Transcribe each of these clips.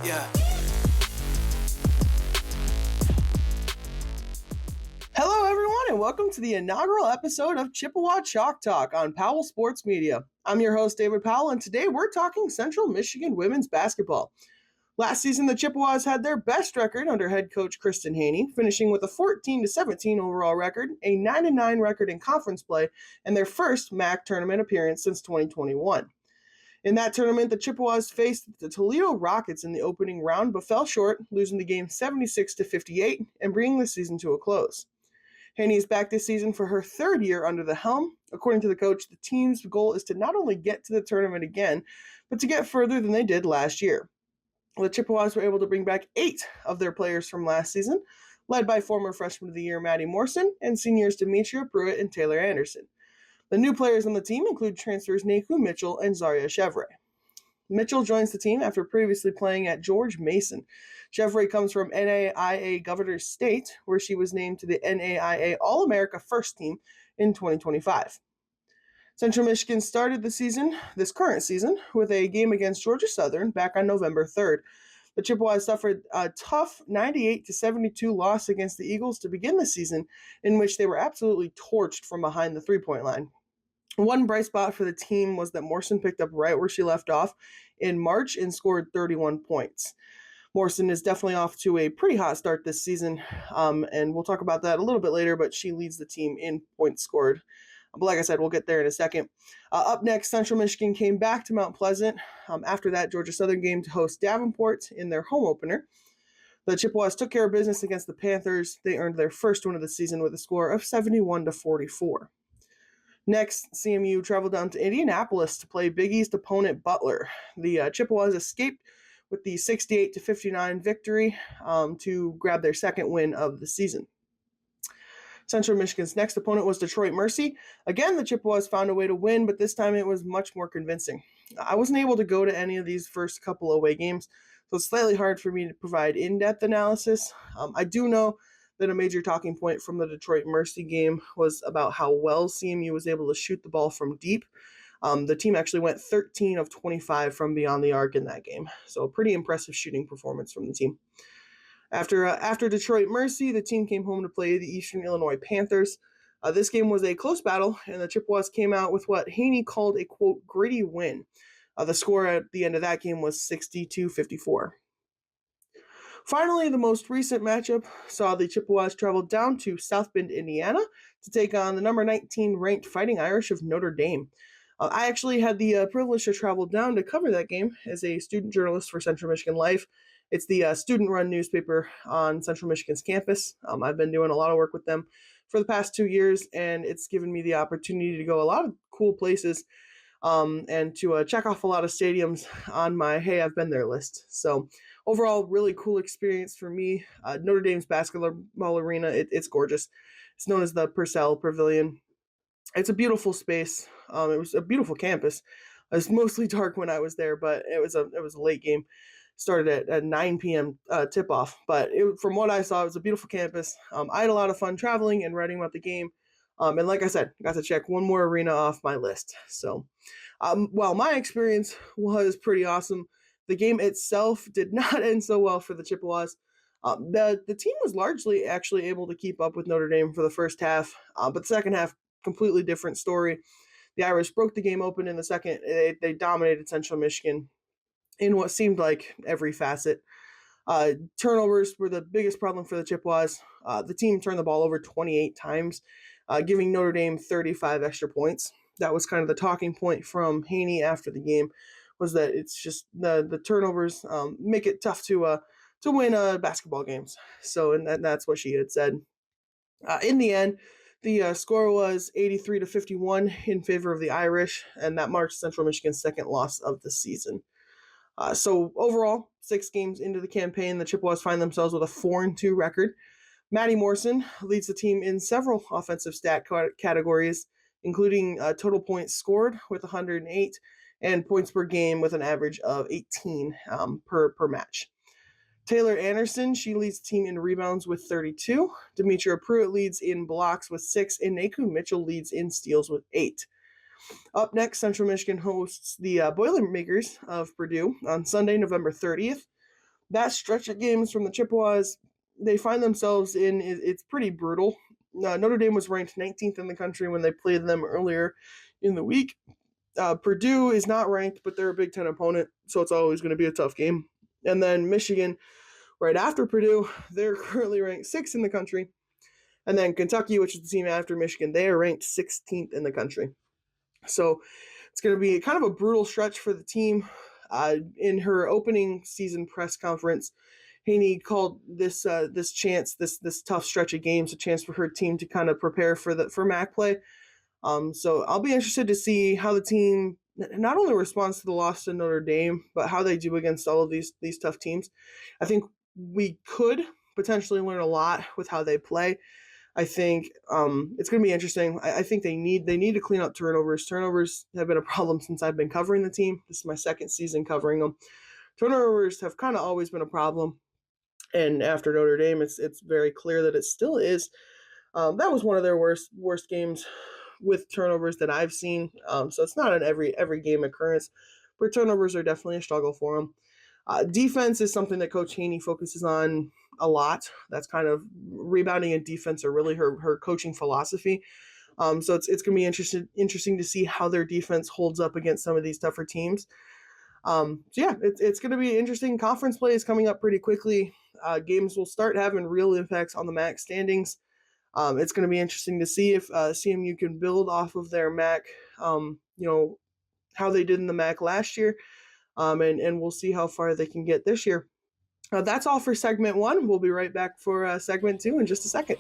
Yeah. Hello, everyone, and welcome to the inaugural episode of Chippewa Chalk Talk on Powell Sports Media. I'm your host, David Powell, and today we're talking Central Michigan women's basketball. Last season, the Chippewas had their best record under head coach Kristen Haney, finishing with a 14-17 overall record, a 9-9 record in conference play, and their first MAC tournament appearance since 2021. In that tournament, the Chippewas faced the Toledo Rockets in the opening round, but fell short, losing the game 76-58 and bringing the season to a close. Haney is back this season for her third year under the helm. According to the coach, the team's goal is to not only get to the tournament again, but to get further than they did last year. The Chippewas were able to bring back 8 of their players from last season, led by former freshman of the year Maddie Morrison and seniors Demetria Pruitt and Taylor Anderson. The new players on the team include transfers Naku Mitchell and Zaria Chevre. Mitchell joins the team after previously playing at George Mason. Chevre comes from NAIA Governor's State, where she was named to the NAIA All-America First Team in 2025. Central Michigan started this current season, with a game against Georgia Southern back on November 3rd. The Chippewas suffered a tough 98-72 loss against the Eagles to begin the season, in which they were absolutely torched from behind the three-point line. One bright spot for the team was that Morrison picked up right where she left off in March and scored 31 points. Morrison is definitely off to a pretty hot start this season, and we'll talk about that a little bit later, but she leads the team in points scored. But like I said, we'll get there in a second. Up next, Central Michigan came back to Mount Pleasant after that Georgia Southern game to host Davenport in their home opener. The Chippewas took care of business against the Panthers. They earned their first win of the season with a score of 71-44. Next, CMU traveled down to Indianapolis to play Big East opponent Butler. The Chippewas escaped with the 68-59 victory to grab their second win of the season. Central Michigan's next opponent was Detroit Mercy. Again, the Chippewas found a way to win, but this time it was much more convincing. I wasn't able to go to any of these first couple away games, so it's slightly hard for me to provide in-depth analysis. I do know that a major talking point from the Detroit Mercy game was about how well CMU was able to shoot the ball from deep. The team actually went 13 of 25 from beyond the arc in that game, so a pretty impressive shooting performance from the team. After Detroit Mercy, the team came home to play the Eastern Illinois Panthers. This game was a close battle, and the Chippewas came out with what Haney called a, quote, gritty win. The score at the end of that game was 62-54. Finally, the most recent matchup saw the Chippewas travel down to South Bend, Indiana, to take on the number 19 ranked Fighting Irish of Notre Dame. I actually had the privilege to travel down to cover that game as a student journalist for Central Michigan Life. It's the student-run newspaper on Central Michigan's campus. I've been doing a lot of work with them for the past 2 years, and it's given me the opportunity to go a lot of cool places and to check off a lot of stadiums on my Hey, I've Been There list. So overall, really cool experience for me. Notre Dame's basketball arena, it's gorgeous. It's known as the Purcell Pavilion. It's a beautiful space. It was a beautiful campus. It was mostly dark when I was there, but it was a late game. Started at 9 p.m. Tip-off. But from what I saw, it was a beautiful campus. I had a lot of fun traveling and writing about the game. And like I said, got to check one more arena off my list. So while my experience was pretty awesome, the game itself did not end so well for the Chippewas. The team was largely actually able to keep up with Notre Dame for the first half, but the second half, completely different story. The Irish broke the game open in the second. They dominated Central Michigan in what seemed like every facet. Turnovers were the biggest problem for the Chippewas. The team turned the ball over 28 times, giving Notre Dame 35 extra points. That was kind of the talking point from Haney after the game, was that it's just the turnovers make it tough to win basketball games. So, and that's what she had said. In the end, the score was 83-51 in favor of the Irish, and that marks Central Michigan's second loss of the season. So overall, 6 games into the campaign, the Chippewas find themselves with a 4-2 record. Maddie Morrison leads the team in several offensive stat categories, including total points scored with 108 and points per game with an average of 18 per match. Taylor Anderson, she leads the team in rebounds with 32. Demetria Pruitt leads in blocks with 6, and Naku Mitchell leads in steals with 8. Up next, Central Michigan hosts the Boilermakers of Purdue on Sunday, November 30th. That stretch of games from the Chippewas, they find themselves in, it's pretty brutal. Notre Dame was ranked 19th in the country when they played them earlier in the week. Purdue is not ranked, but they're a Big Ten opponent, so it's always going to be a tough game. And then Michigan, right after Purdue, they're currently ranked 6th in the country. And then Kentucky, which is the team after Michigan, they are ranked 16th in the country. So it's going to be kind of a brutal stretch for the team. In her opening season press conference, Haney called this tough stretch of games a chance for her team to kind of prepare for MAC play. So I'll be interested to see how the team not only responds to the loss to Notre Dame, but how they do against all of these tough teams. I think we could potentially learn a lot with how they play. I think it's going to be interesting. I think they need to clean up turnovers. Turnovers have been a problem since I've been covering the team. This is my second season covering them. Turnovers have kind of always been a problem, and after Notre Dame, it's very clear that it still is. That was one of their worst games with turnovers that I've seen. So it's not an every game occurrence, but turnovers are definitely a struggle for them. Defense is something that Coach Haney focuses on a lot. That's kind of rebounding and defense are really her coaching philosophy. So it's going to be interesting to see how their defense holds up against some of these tougher teams. So yeah, it's going to be interesting. Conference play is coming up pretty quickly. Games will start having real impacts on the MAC standings. It's going to be interesting to see if CMU can build off of their MAC, how they did in the MAC last year. And we'll see how far they can get this year. That's all for segment 1. We'll be right back for segment 2 in just a second.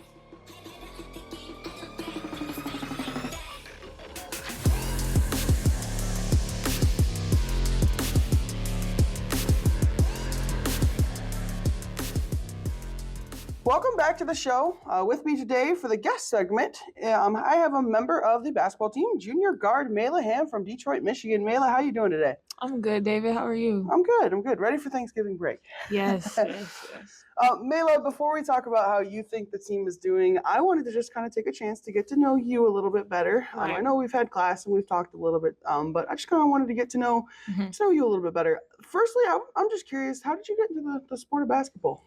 Welcome back to the show. With me today for the guest segment, I have a member of the basketball team, junior guard Mayla Ham from Detroit, Michigan. Mayla, how are you doing today? I'm good, David. How are you? I'm good. Ready for Thanksgiving break? Yes. Mayla, before we talk about how you think the team is doing, I wanted to just kind of take a chance to get to know you a little bit better. Right. I know we've had class and we've talked a little bit, but I just kind of wanted to get to know you a little bit better. Firstly, I'm just curious, how did you get into the sport of basketball?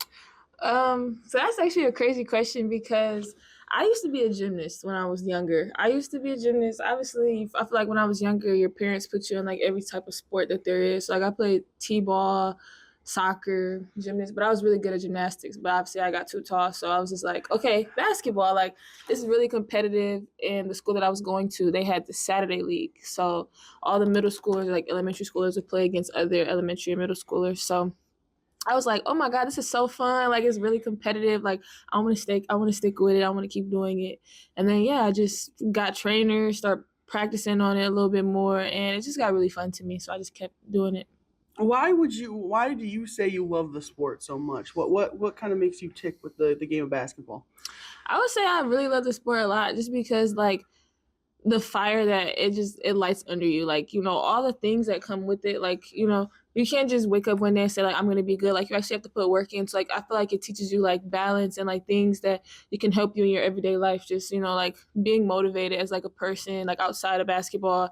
So that's actually a crazy question because I used to be a gymnast when I was younger. Obviously, I feel like when I was younger, your parents put you in like every type of sport that there is. So, like I played t-ball, soccer, gymnast, but I was really good at gymnastics. But obviously I got too tall, so I was just like, okay, basketball. Like this is really competitive. In the school that I was going to, they had the Saturday league. So all the middle schoolers, like elementary schoolers, would play against other elementary and middle schoolers. So I was like, oh my God, this is so fun. Like, it's really competitive. Like, I want to stick with it. I want to keep doing it. And then, I just got trainers, start practicing on it a little bit more. And it just got really fun to me. So I just kept doing it. Why do you say you love the sport so much? What kind of makes you tick with the game of basketball? I would say I really love the sport a lot just because, like, the fire that it lights under you, like, all the things that come with it, like, you can't just wake up one day and say, like, I'm going to be good. Like, you actually have to put work in. So, like, I feel like it teaches you, like, balance and, like, things that it can help you in your everyday life. Just, like, being motivated as, like, a person, like, outside of basketball,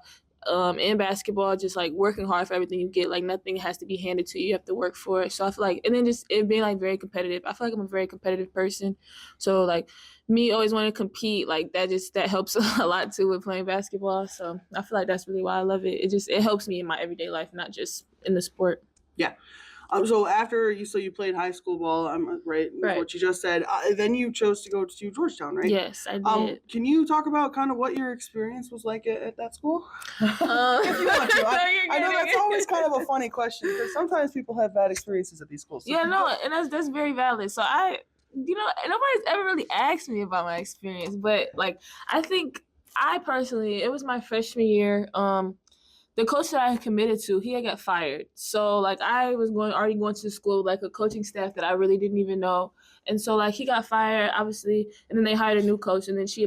in basketball, just, like, working hard for everything you get. Like, nothing has to be handed to you. You have to work for it. So, I feel like, and then just it being, like, very competitive. I feel like I'm a very competitive person. So, like, me always wanting to compete, like, that helps a lot, too, with playing basketball. So, I feel like that's really why I love it. It helps me in my everyday life, not just in the sport. Yeah. So after you played high school ball, right? What you just said. Then you chose to go to Georgetown, right? Yes, I did. Can you talk about kind of what your experience was like at that school? If you want to. I know that's always kind of a funny question because sometimes people have bad experiences at these schools. So and that's very valid. So nobody's ever really asked me about my experience, but like I think it was my freshman year. The coach that I committed to, he had got fired. So, like, I was already going to the school with, like, a coaching staff that I really didn't even know. And so, like, he got fired, obviously, and then they hired a new coach, and then she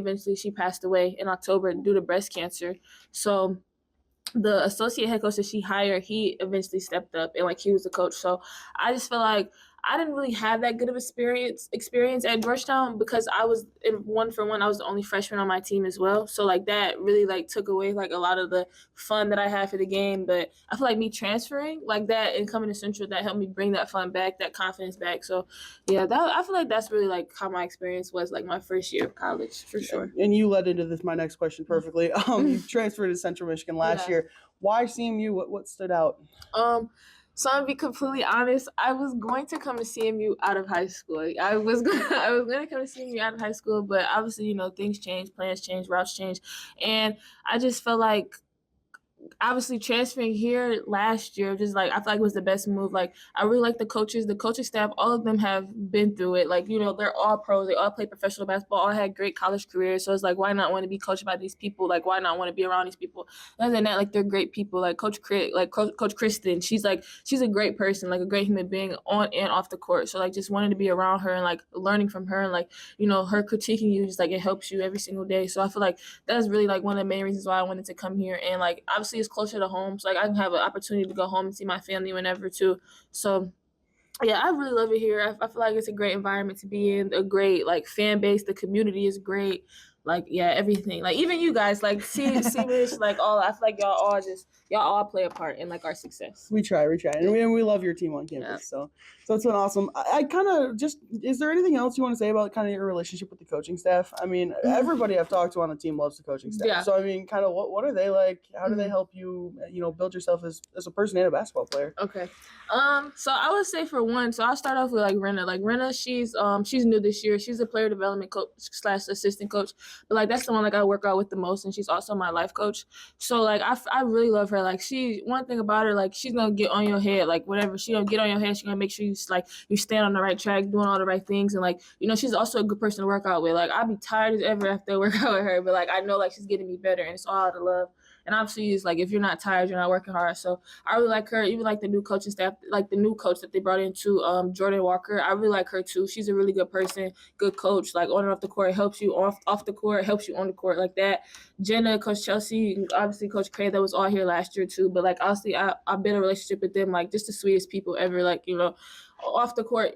passed away in October due to breast cancer. So the associate head coach that she hired, he eventually stepped up, and, like, he was the coach. So I just feel like I didn't really have that good of experience at Georgetown because I was in 1-for-1. I was the only freshman on my team as well. So like that really like took away like a lot of the fun that I had for the game. But I feel like me transferring like that and coming to Central, that helped me bring that fun back, that confidence back. So yeah, I feel like that's really like how my experience was like my first year of college for sure. And you led into my next question perfectly. You transferred to Central Michigan last year. Why CMU? What stood out? So I'm gonna be completely honest. I was going to come to CMU out of high school. I was going to come to CMU out of high school, but obviously, things change, plans change, routes change, and I just felt like obviously transferring here last year, just like I feel like it was the best move. Like I really like the coaching staff, all of them have been through it. Like, they're all pros, they all play professional basketball, all had great college careers. So it's like, why not want to be coached by these people? Like, why not want to be around these people? Other than that, like they're great people. Like Coach Kristen, she's a great person, like a great human being on and off the court. So like just wanting to be around her and like learning from her and like, her critiquing you, just like it helps you every single day. So I feel like that's really like one of the main reasons why I wanted to come here. And like obviously it's closer to home, so like I can have an opportunity to go home and see my family whenever too. So yeah, I really love it here. I feel like it's a great environment to be in, a great like fan base. The community is great. Like yeah, everything. Like even you guys, like Seamish, like all. I feel like y'all all play a part in like our success. We try, and we love your team on campus. Yeah. So it's been awesome. I kind of just, is there anything else you want to say about kind of your relationship with the coaching staff? I mean, everybody I've talked to on the team loves the coaching staff. Yeah. So I mean, kind of what are they like? How do they help you, build yourself as a person and a basketball player? Okay. So I would say for one, so I'll start off with like Renna. Like Renna, she's new this year. She's a player development coach / assistant coach. But like that's the one like I work out with the most, and she's also my life coach. So like I really love her. Like one thing about her, like she's gonna get on your head, like whatever. She gonna get on your head. She's gonna make sure you stand on the right track, doing all the right things, and like she's also a good person to work out with. Like I'd be tired as ever after I work out with her, but like I know like she's getting me better, and it's all out of love. And obviously, it's like if you're not tired, you're not working hard. So I really like her. Even like the new coaching staff, like the new coach that they brought in too, Jordan Walker. I really like her too. She's a really good person, good coach. Like on and off the court, helps you off the court, helps you on the court like that. Jenna, Coach Chelsea, obviously Coach Craig, that was all here last year too. But like honestly, I've been in a relationship with them, like just the sweetest people ever. Like off the court,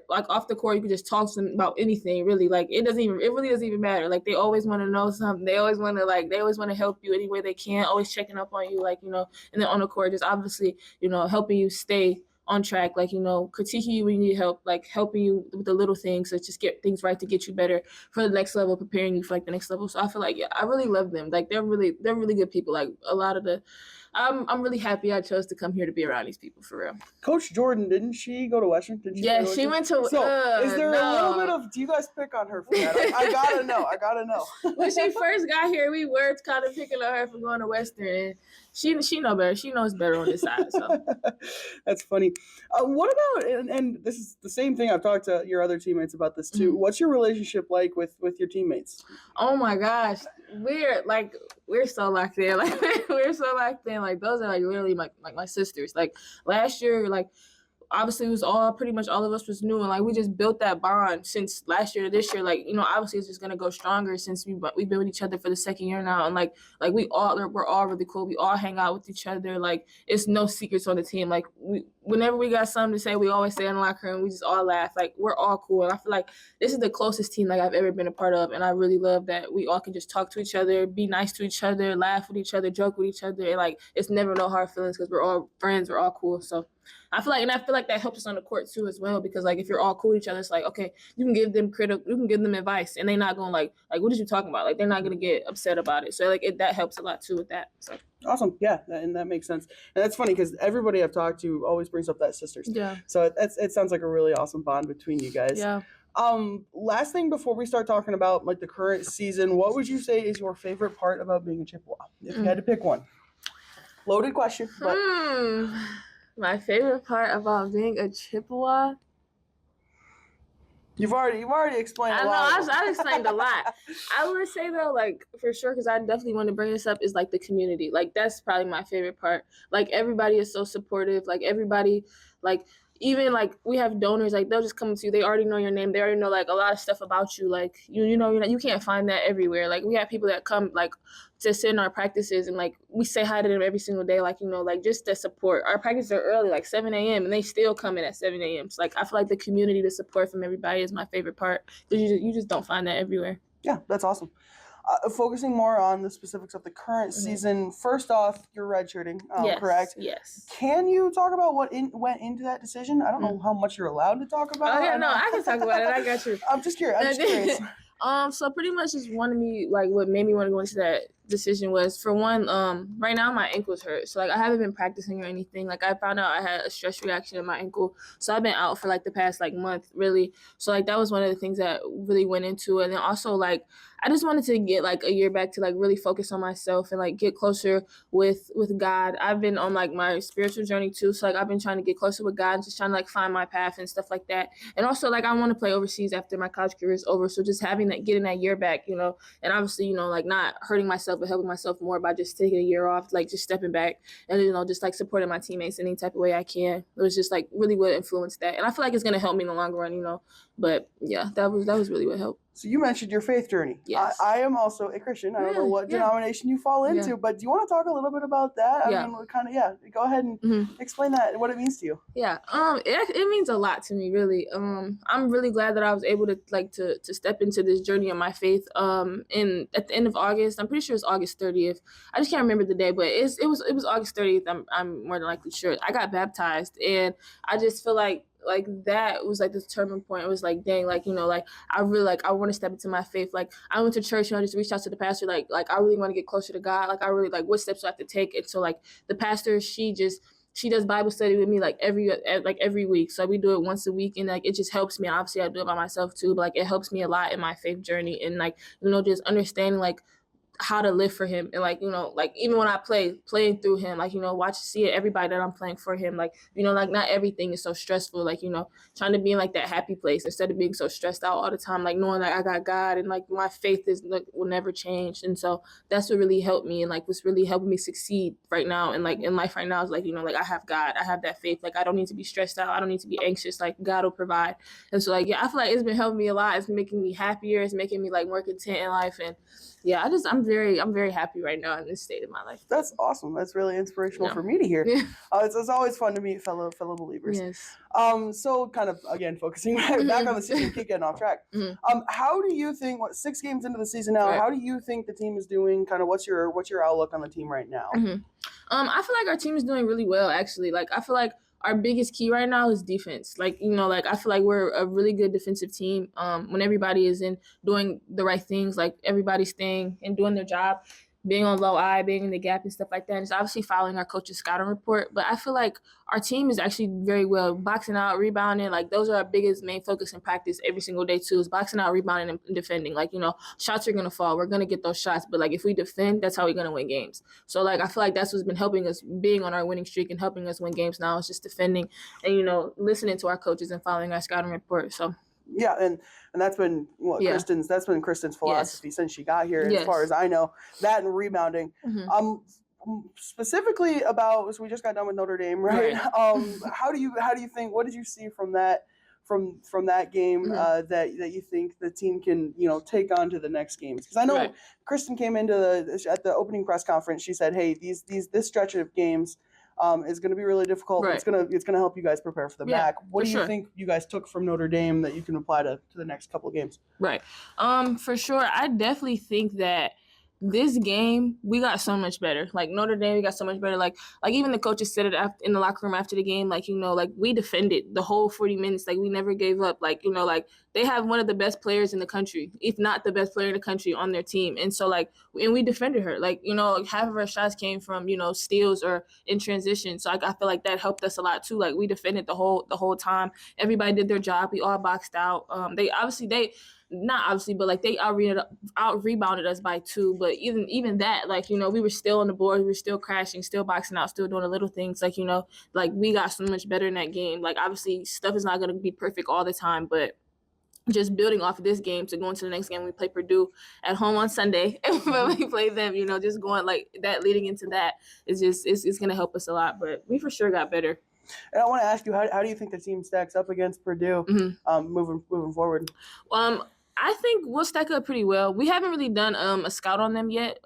you can just talk to them about anything, really. Like it really doesn't even matter. Like they always want to know something. They always want to help you any way they can, always checking up on you, like, and then on the court, just obviously, helping you stay on track, like, critiquing you when you need help, like helping you with the little things, so just get things right to get you better for the next level, preparing you for like the next level. So I feel like, yeah, I really love them. Like they're really good people. Like a lot of I'm really happy I chose to come here to be around these people, for real. Coach Jordan, didn't she go to Western? Yeah, she went to. So is there a little bit of? Do you guys pick on her for that? I gotta know. When she first got here, we were kind of picking on her for going to Western, and she know better. She knows better on this side. So that's funny. What about and this is the same thing. I've talked to your other teammates about this too. Mm-hmm. What's your relationship like with your teammates? Oh my gosh, we're so locked in. Like we're so locked in. Like those are like literally my sisters. Like last year, like obviously it was pretty much all of us was new, and like we just built that bond since last year to this year. Like obviously it's just gonna go stronger since we've been with each other for the second year now, and like we're all really cool. We all hang out with each other. Like it's no secrets on the team. Like whenever we got something to say, we always say in the locker room. We just all laugh. Like we're all cool, and I feel like this is the closest team like I've ever been a part of, and I really love that we all can just talk to each other, be nice to each other, laugh with each other, joke with each other, and like it's never no hard feelings because we're all friends. We're all cool. So I feel like that helps us on the court too as well, because like if you're all cool with each other, it's like, okay, you can give them advice, and they're not going like what are you talking about? Like they're not gonna get upset about it. So like that helps a lot too with that. So awesome, yeah, and that makes sense. And that's funny because everybody I've talked to always brings up that sisters. Yeah. So it sounds like a really awesome bond between you guys. Yeah. Last thing before we start talking about like the current season, what would you say is your favorite part about being a Chippewa? If you had to pick one. Loaded question, but. My favorite part about being a Chippewa. You've already explained a lot. I know, I explained a lot. I would say though, like for sure, because I definitely want to bring this up, is like the community. Like that's probably my favorite part. Like everybody is so supportive. Like everybody, like even like we have donors, like they'll just come to you. They already know your name. They already know like a lot of stuff about you. Like you know, you can't find that everywhere. Like we have people that come like to sit in our practices, and like we say hi to them every single day. Like, you know, like just the support. Our practices are early, like 7 a.m. and they still come in at 7 a.m. So like I feel like the community, the support from everybody is my favorite part, because you just don't find that everywhere. Yeah, that's awesome. Focusing more on the specifics of the current season, first off, you're redshirting, Yes, correct? yes. Can you talk about what went into that decision? I don't know how much you're allowed to talk about. Oh yeah, no, I can talk about it. I got you. I'm just curious. So pretty much just wanted me, like what made me want to go into that decision was, for one, right now my ankle's hurt. So like I haven't been practicing or anything. Like I found out I had a stress reaction in my ankle. So I've been out for like the past like month really. So like that was one of the things that really went into it. And then also like I just wanted to get like a year back to like really focus on myself and like get closer with God. I've been on like my spiritual journey too. So like I've been trying to get closer with God and just trying to like find my path and stuff like that. And also like I want to play overseas after my college career is over. So just having that, getting that year back, you know, and obviously, you know, like not hurting myself but helping myself more by just taking a year off, like just stepping back and, you know, just like supporting my teammates in any type of way I can. It was just like really what influenced that. And I feel like it's going to help me in the long run, you know, but yeah, that was really what helped. So you mentioned your faith journey. Yes. I am also a Christian. I don't know what denomination you fall into, but do you want to talk a little bit about that? I mean, kind of, go ahead and explain that, what it means to you. Yeah, it means a lot to me, really. I'm really glad that I was able to like to step into this journey of my faith. In at the end of August, I'm pretty sure it's August 30th. I just can't remember the day, but it was August 30th. I'm more than likely sure. I got baptized, and I just feel like that was like the turning point. It was like, dang, like, you know, like I really like I want to step into my faith. Like I went to church, you know, I just reached out to the pastor, like I really want to get closer to God. Like I really like what steps do I have to take. And so like the pastor, she does Bible study with me like every week. So we do it once a week, and like it just helps me. Obviously I do it by myself too, but like it helps me a lot in my faith journey, and like, you know, just understanding like how to live for him. And like, you know, like even when I playing through him, like, you know, see it, everybody that I'm playing for him, like, you know, like not everything is so stressful, like, you know, trying to be in like that happy place instead of being so stressed out all the time, like knowing like I got God and like my faith is like will never change. And so that's what really helped me, and like what's really helping me succeed right now and like in life right now is like, you know, like I have God, I have that faith, like I don't need to be stressed out, I don't need to be anxious, like God will provide. And so like, yeah, I feel like it's been helping me a lot. It's making me happier, it's making me like more content in life. And yeah, I'm very happy right now in this state of my life. That's awesome. That's really inspirational for me to hear. Yeah. It's always fun to meet fellow believers. Yes. So kind of again focusing back on the season, keep getting off track. How do you think, 6 games into the season now? Right. How do you think the team is doing? Kind of what's your outlook on the team right now? I feel like our team is doing really well, actually. Like I feel like our biggest key right now is defense. Like, you know, like I feel like we're a really good defensive team. When everybody is in doing the right things, like everybody's staying and doing their job, being on low eye, being in the gap and stuff like that. And it's obviously following our coach's scouting report. But I feel like our team is actually very well boxing out, rebounding. Like those are our biggest main focus in practice every single day too, is boxing out, rebounding, and defending. Like, you know, shots are going to fall. We're going to get those shots. But like if we defend, that's how we're going to win games. So like I feel like that's what's been helping us being on our winning streak and helping us win games now is just defending and, you know, listening to our coaches and following our scouting report. So yeah, and that's been Kristen's philosophy since she got here, as far as I know. That and rebounding. Specifically about, so we just got done with Notre Dame, right? How do you think? What did you see from that game that you think the team can, you know, take on to the next games? Because I know Kristen came into at the opening press conference. She said, "Hey, this stretch of games." Is going to be really difficult. It's going to help you guys prepare for the back. What do you think you guys took from Notre Dame that you can apply to the next couple of games? Right. For sure. I definitely think that this game, we got so much better. Like Notre Dame, we got so much better. Like even the coaches said it in the locker room after the game. Like, you know, like we defended the whole 40 minutes. Like we never gave up. Like, you know, like they have one of the best players in the country, if not the best player in the country, on their team. And so like, and we defended her. Like, you know, like half of our shots came from, you know, steals or in transition. So like, I feel like that helped us a lot too. Like we defended the whole time. Everybody did their job. We all boxed out. Not obviously, but like they out rebounded us by 2. But even that, like, you know, we were still on the board, we were still crashing, still boxing out, still doing the little things. Like, you know, like we got so much better in that game. Like obviously stuff is not going to be perfect all the time, but just building off of this game to go into the next game. We play Purdue at home on Sunday. And when we play them, just going like that, leading into that is just it's going to help us a lot. But we for sure got better. And I want to ask you, how do you think the team stacks up against Purdue moving forward? I think we'll stack up pretty well. We haven't really done a scout on them yet.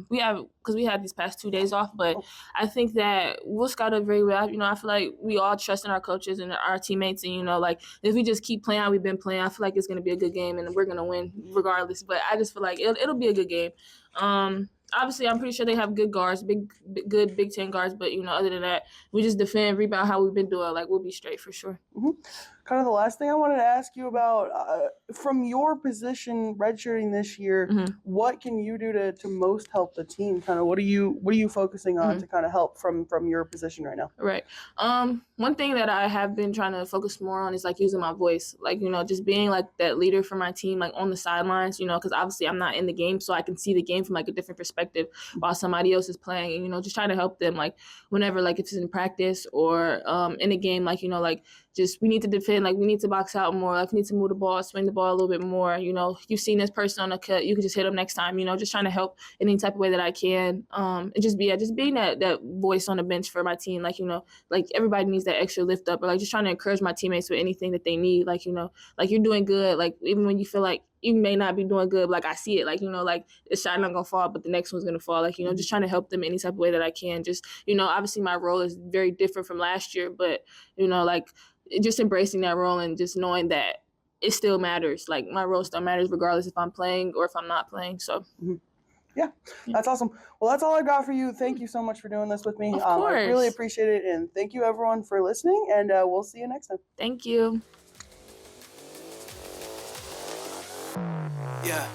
We had these past 2 days off, but I think that we'll scout up very well. I feel like we all trust in our coaches and our teammates, and like if we just keep playing how we've been playing, I feel like it's going to be a good game and we're going to win regardless. But I just feel like it'll be a good game. Obviously, I'm pretty sure they have good guards, good Big Ten guards. But other than that, we just defend, rebound how we've been doing. Like we'll be straight for sure. Mm-hmm. Kind of the last thing I wanted to ask you about, from your position redshirting this year, what can you do to most help the team? Kind of what are you focusing on to kind of help from your position right now? Right. One thing that I have been trying to focus more on is like using my voice, like just being like that leader for my team, like on the sidelines, because obviously I'm not in the game, so I can see the game from like a different perspective while somebody else is playing, and just trying to help them, like whenever, like if it's in practice or in a game, like like just we need to defend, like we need to box out more, like we need to move the ball, swing the ball a little bit more. You've seen this person on the cut, you can just hit them next time. Just trying to help in any type of way that I can, and just being that voice on the bench for my team, like like everybody needs that extra lift up, or like just trying to encourage my teammates with anything that they need, like like you're doing good, like even when you feel like you may not be doing good, but like I see it, like like the shot not gonna fall, but the next one's gonna fall, like just trying to help them any type of way that I can. Just obviously my role is very different from last year, but like just embracing that role and just knowing that it still matters. Like my role still matters regardless if I'm playing or if I'm not playing. So. Yeah, that's awesome. Well, that's all I got for you. Thank you so much for doing this with me. Of course. I really appreciate it. And thank you, everyone, for listening. And we'll see you next time. Thank you. Yeah.